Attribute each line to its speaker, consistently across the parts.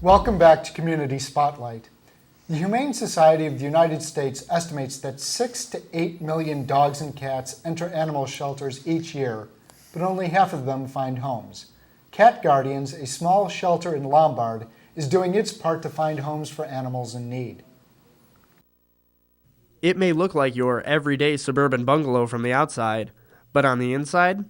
Speaker 1: Welcome back to Community Spotlight. The Humane Society of the United States estimates that 6 to 8 million dogs and cats enter animal shelters each year, but only half of them find homes. Cat Guardians, a small shelter in Lombard, is doing its part to find homes for animals in need.
Speaker 2: It may look like your everyday suburban bungalow from the outside, but on the inside,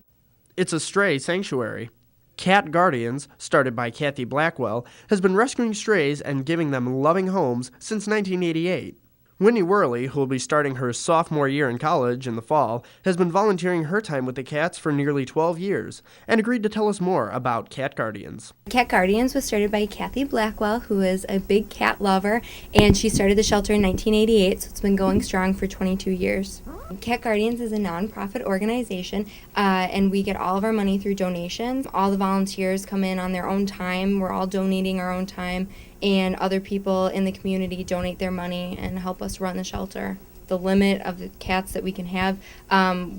Speaker 2: it's a stray sanctuary. Cat Guardians, started by Kathy Blackwell, has been rescuing strays and giving them loving homes since 1988. Whitney Worley, who will be starting her sophomore year in college in the fall, has been volunteering her time with the cats for nearly 12 years and agreed to tell us more about Cat Guardians.
Speaker 3: Cat Guardians was started by Kathy Blackwell, who is a big cat lover, and she started the shelter in 1988, so it's been going strong for 22 years. Cat Guardians is a nonprofit organization, and we get all of our money through donations. All the volunteers come in on their own time. We're all donating our own time, and other people in the community donate their money and help us run the shelter. The limit of the cats that we can have,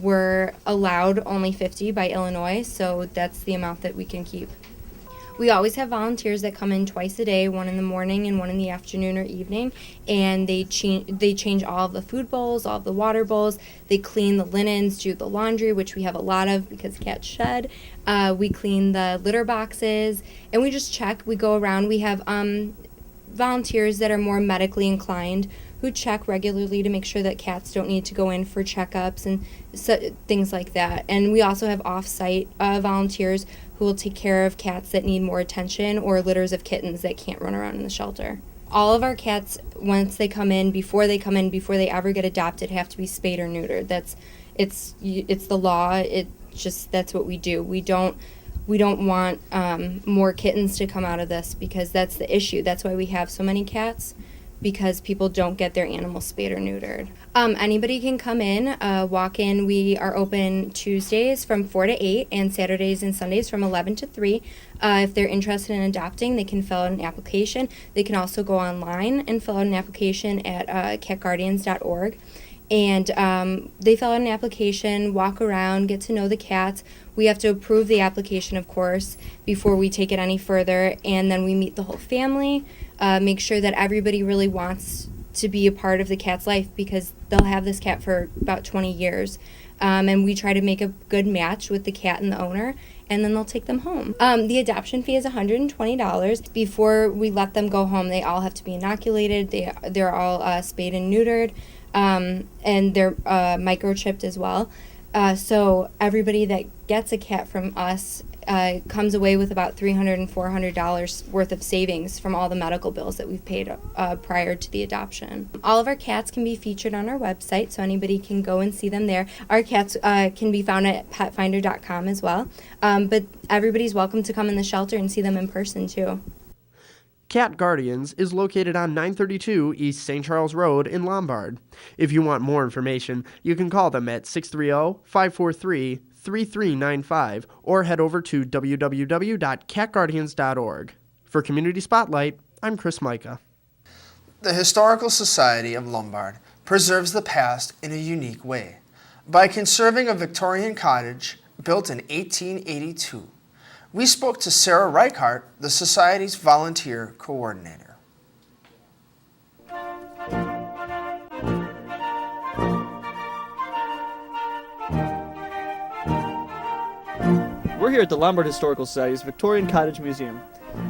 Speaker 3: we're allowed only 50 by Illinois, so that's the amount that we can keep. We always have volunteers that come in twice a day, one in the morning and one in the afternoon or evening, and they change all of the food bowls, all of the water bowls. They clean the linens, do the laundry, which we have a lot of because cats shed. We clean the litter boxes, and we just check. We go around. We have volunteers that are more medically inclined who check regularly to make sure that cats don't need to go in for checkups and things like that. And we also have off-site volunteers who will take care of cats that need more attention or litters of kittens that can't run around in the shelter. All of our cats, once they come in, before they ever get adopted, have to be spayed or neutered. It's the law. That's what we do. We don't want more kittens to come out of this because that's the issue. That's why we have so many cats, because people don't get their animals spayed or neutered. Anybody can come in, walk in. We are open Tuesdays from 4 to 8 and Saturdays and Sundays from 11 to 3. If they're interested in adopting, they can fill out an application. They can also go online and fill out an application at catguardians.org. And they fill out an application, walk around, get to know the cats. We have to approve the application, of course, before we take it any further. And then we meet the whole family, make sure that everybody really wants to be a part of the cat's life because they'll have this cat for about 20 years. And we try to make a good match with the cat and the owner, and then they'll take them home. The adoption fee is $120. Before we let them go home, they all have to be inoculated. They're all spayed and neutered. And they're microchipped as well. So everybody that gets a cat from us comes away with about $300 and $400 worth of savings from all the medical bills that we've paid prior to the adoption. All of our cats can be featured on our website, so anybody can go and see them there. Our cats can be found at petfinder.com as well. But everybody's welcome to come in the shelter and see them in person too.
Speaker 2: Cat Guardians is located on 932 East St. Charles Road in Lombard. If you want more information, you can call them at 630-543-3395 or head over to www.catguardians.org. For Community Spotlight, I'm Chris Micah.
Speaker 4: The Historical Society of Lombard preserves the past in a unique way by conserving a Victorian cottage built in 1882. We spoke to Sarah Reichart, the Society's volunteer coordinator.
Speaker 5: We're here at the Lombard Historical Society's Victorian Cottage Museum.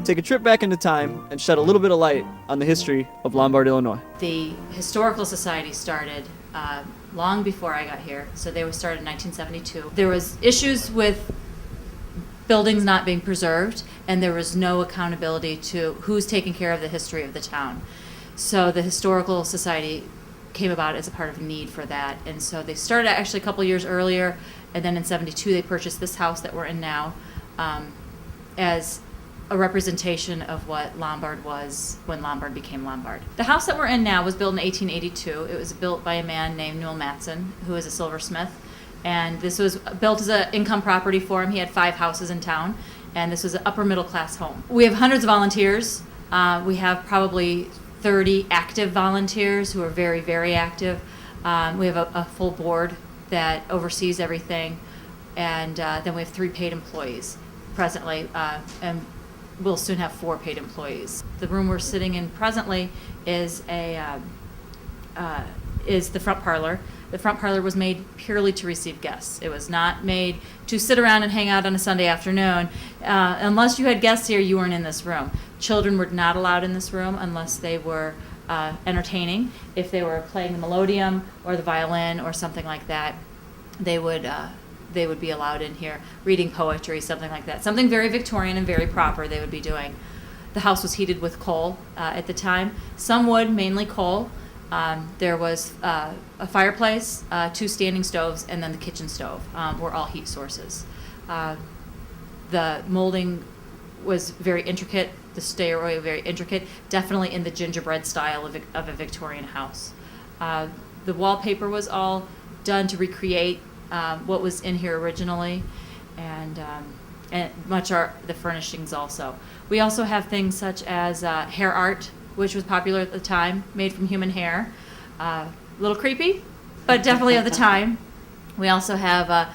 Speaker 5: Take a trip back into time and shed a little bit of light on the history of Lombard, Illinois.
Speaker 6: The Historical Society started long before I got here, so they were started in 1972. There was issues with buildings not being preserved, and there was no accountability to who's taking care of the history of the town. So the Historical Society came about as a part of need for that, and so they started actually a couple years earlier, and then in 72 they purchased this house that we're in now as a representation of what Lombard was when Lombard became Lombard. The house that we're in now was built in 1882. It was built by a man named Newell Matson, who is a silversmith. And this was built as an income property for him. He had 5 houses in town, and this was an upper middle class home. We have hundreds of volunteers. We have probably 30 active volunteers who are very, very active. We have a full board that oversees everything, and then we have 3 paid employees presently. And we'll soon have 4 paid employees. The room we're sitting in presently is the front parlor. The front parlor was made purely to receive guests. It was not made to sit around and hang out on a Sunday afternoon. Unless you had guests here, you weren't in this room. Children were not allowed in this room unless they were entertaining. If they were playing the melodeon or the violin or something like that, they would be allowed in here, reading poetry, something like that. Something very Victorian and very proper they would be doing. The house was heated with coal at the time. Some wood, mainly coal. There was a fireplace, 2 standing stoves, and then the kitchen stove were all heat sources. The molding was very intricate, the stairway very intricate, definitely in the gingerbread style of a Victorian house. The wallpaper was all done to recreate what was in here originally, and much are the furnishings also. We also have things such as hair art, which was popular at the time, made from human hair. A little creepy, but definitely of the time. We also have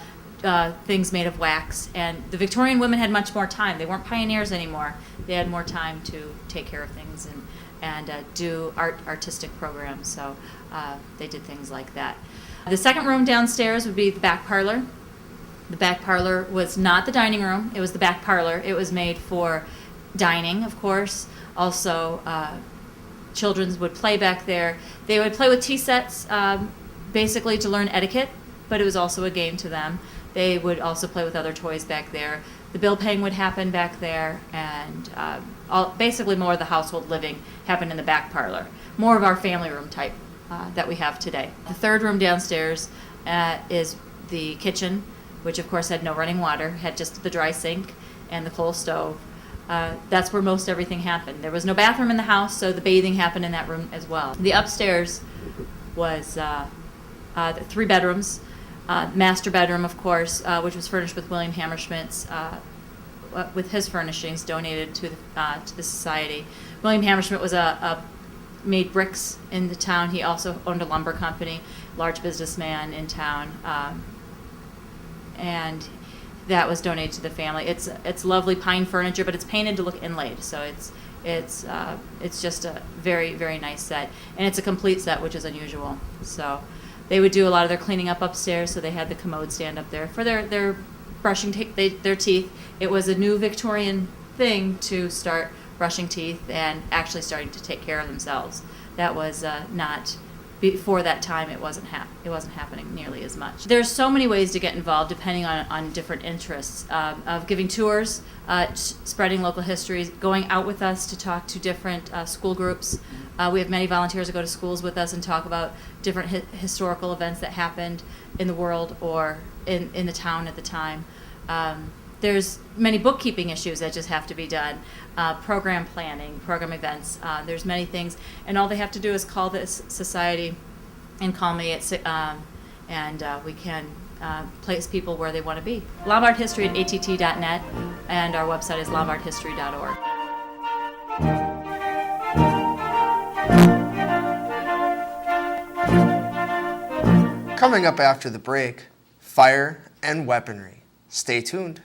Speaker 6: things made of wax, and the Victorian women had much more time. They weren't pioneers anymore. They had more time to take care of things and do artistic programs, so they did things like that. The second room downstairs would be the back parlor. The back parlor was not the dining room, it was the back parlor. It was made for dining, of course. Also, children would play back there. They would play with tea sets, basically to learn etiquette, but it was also a game to them. They would also play with other toys back there. The bill paying would happen back there, and basically more of the household living happened in the back parlor. More of our family room type that we have today. The third room downstairs is the kitchen, which of course had no running water, had just the dry sink and the coal stove. That's where most everything happened. There was no bathroom in the house, so the bathing happened in that room as well. The upstairs was 3 bedrooms. Master bedroom, of course, which was furnished with William Hammerschmidt's, with his furnishings donated to the society. William Hammerschmidt was made bricks in the town. He also owned a lumber company, large businessman in town, and that was donated to the family. It's lovely pine furniture, but it's painted to look inlaid, so it's just a very, very nice set, and it's a complete set, which is unusual. So they would do a lot of their cleaning up upstairs, so they had the commode stand up there for their brushing their teeth. It was a new Victorian thing to start brushing teeth and actually starting to take care of themselves. That was not before that time. It wasn't happening nearly as much. There's so many ways to get involved depending on different interests, of giving tours, spreading local histories, going out with us to talk to different school groups. We have many volunteers that go to schools with us and talk about different historical events that happened in the world or in the town at the time. There's many bookkeeping issues that just have to be done, program planning, program events. There's many things, and all they have to do is call this society and call me and we can place people where they want to be. LombardHistory@att.net, and our website is lombardhistory.org.
Speaker 4: Coming up after the break, fire and weaponry. Stay tuned.